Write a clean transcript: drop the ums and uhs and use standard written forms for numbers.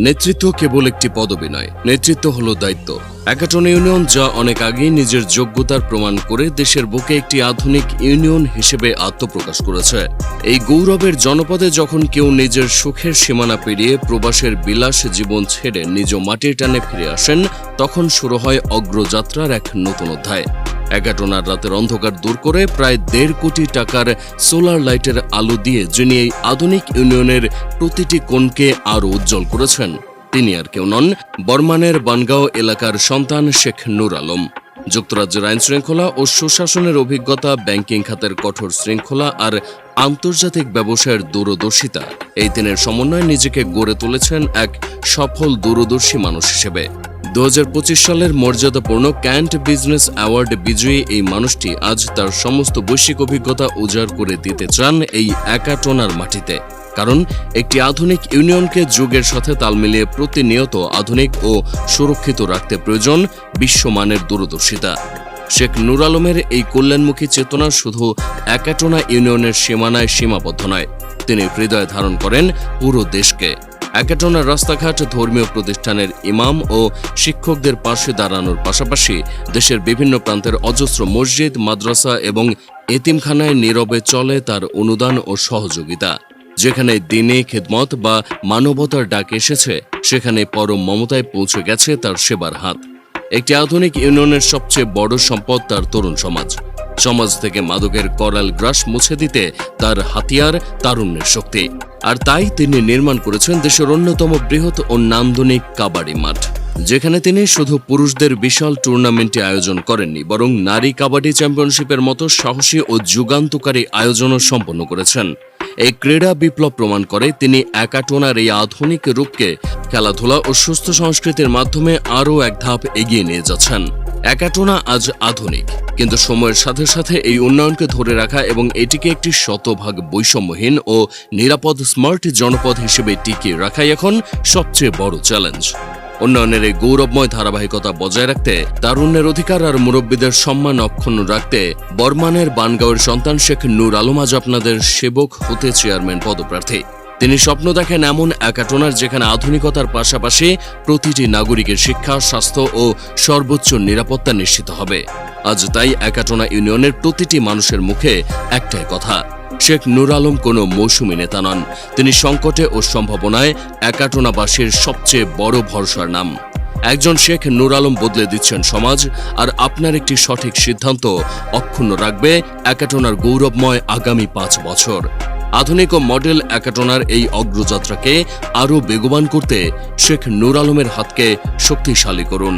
নেতৃত্ব কেবল একটি পদবি নয়, নেতৃত্ব হলো দায়িত্ব। একাটন ইউনিয়ন যা অনেক আগেই নিজের যোগ্যতার প্রমাণ করে দেশের বুকে একটি আধুনিক ইউনিয়ন হিসেবে আত্মপ্রকাশ করেছে। এই গৌরবের জনপদে যখন কেউ নিজের সুখের সীমানা পেরিয়ে প্রবাসের বিলাস জীবন ছেড়ে নিজ মাটির টানে ফিরে আসেন, তখন শুরু হয় অগ্রযাত্রার এক নতুন অধ্যায়। একাটনার রাতের অন্ধকার দূর করে প্রায় 1.5 কোটি টাকার সোলার লাইটের আলো দিয়ে যিনি এই আধুনিক ইউনিয়নের প্রতিটি কোণকে আরও উজ্জ্বল করেছেন, তিনি আর কেউ নন, বর্মানের বানগাঁও এলাকার সন্তান শেখ নূর আলম। যুক্তরাজ্যের আইন শৃঙ্খলা ও সুশাসনের অভিজ্ঞতা, ব্যাংকিং খাতের কঠোর শৃঙ্খলা আর আন্তর্জাতিক ব্যবসায়ের দূরদর্শিতা, এই তিনের সমন্বয়ে নিজেকে গড়ে তুলেছেন এক সফল দূরদর্শী মানুষ হিসেবে। 2025 সালের মর্যাদাপূর্ণ ক্যান্ট বিজনেস অ্যাওয়ার্ড বিজয়ী এই মানুষটি আজ তার সমস্ত বৈশ্বিক অভিজ্ঞতা উজাড় করে দিতে চান এই একাটনার মাটিতে। কারণ একটি আধুনিক ইউনিয়নকে যুগের সাথে তাল মিলিয়ে প্রতিনিয়ত আধুনিক ও সুরক্ষিত রাখতে প্রয়োজন বিশ্বমানের দূরদর্শিতা। শেখ নূর আলমের এই কল্যাণমুখী চেতনা শুধু একাটনা ইউনিয়নের সীমানায় সীমাবদ্ধ নয়, তিনি হৃদয়ে ধারণ করেন পুরো দেশকে। একাটনার রাস্তাঘাট, ধর্মীয় প্রতিষ্ঠানের ইমাম ও শিক্ষকদের পাশে দাঁড়ানোর পাশাপাশি দেশের বিভিন্ন প্রান্তের অজস্র মসজিদ, মাদ্রাসা এবং এতিমখানায় নীরবে চলে তার অনুদান ও সহযোগিতা। যেখানে দিনে খেদমত বা মানবতার ডাক এসেছে, সেখানে পরম মমতায় পৌঁছে গেছে তার সেবার হাত। একটি আধুনিক ইউনিয়নের সবচেয়ে বড় সম্পদ তার তরুণ সমাজ। সমাজ থেকে মাদকের করাল গ্রাস মুছে দিতে তার হাতিয়ার তারুণ্যের শক্তি। আর তাই তিনি নির্মাণ করেছেন দেশের অন্যতম বৃহৎ ও নান্দনিক কাবাডি মাঠ, যেখানে তিনি শুধু পুরুষদের বিশাল টুর্নামেন্টে আয়োজন করেননি, বরং নারী কাবাডি চ্যাম্পিয়নশিপের মতো সাহসী ও যুগান্তকারী আয়োজনও সম্পন্ন করেছেন। এই ক্রীড়া বিপ্লব প্রমাণ করে তিনি একাটনার এই আধুনিক রূপকে খেলাধুলা ও সুস্থ সংস্কৃতির মাধ্যমে আরও এক ধাপ এগিয়ে নিয়ে যাচ্ছেন। একাটনা আজ আধুনিক, কিন্তু সময়ের সাথে সাথে এই উন্নয়নকে ধরে রাখা এবং এটিকে একটি শতভাগ বৈষম্যহীন ও নিরাপদ স্মার্ট জনপদ হিসেবে টিকিয়ে রাখাই এখন সবচেয়ে বড় চ্যালেঞ্জ। উন্নয়নের এই গৌরবময় ধারাবাহিকতা বজায় রাখতে, তারুণ্যের অধিকার আর মুরব্বীদের সম্মান অক্ষুণ্ণ রাখতে বর্মানের বানগাঁওয়ের সন্তান শেখ নূর আলম আজ আপনাদের সেবক হতে চেয়ারম্যান পদপ্রার্থী। তিনি স্বপ্ন দেখেন এমন একাটনার যেখানে আধুনিকতার পাশাপাশি প্রতিটি নাগরিকের শিক্ষা, স্বাস্থ্য ও সর্বোচ্চ নিরাপত্তা নিশ্চিত হবে। আজ তাই একাটনা ইউনিয়নের প্রতিটি মানুষের মুখে একটাই কথা, শেখ নূর আলম কোনো মৌসুমী নেতা নন, তিনি সংকটে ও সম্ভাবনায় একাটনাবাসীর সবচেয়ে বড় ভরসার নাম। একজন শেখ নূর আলম বদলে দিচ্ছেন সমাজ, আর আপনার একটি সঠিক সিদ্ধান্ত অক্ষুণ্ণ রাখবে একাটনার গৌরবময় আগামী 5 বছর। আধুনিক ও মডেল একাটনার এই অগ্রযাত্রাকে আরও বেগবান করতে শেখ নূর আলমের হাতকে শক্তিশালী করুন।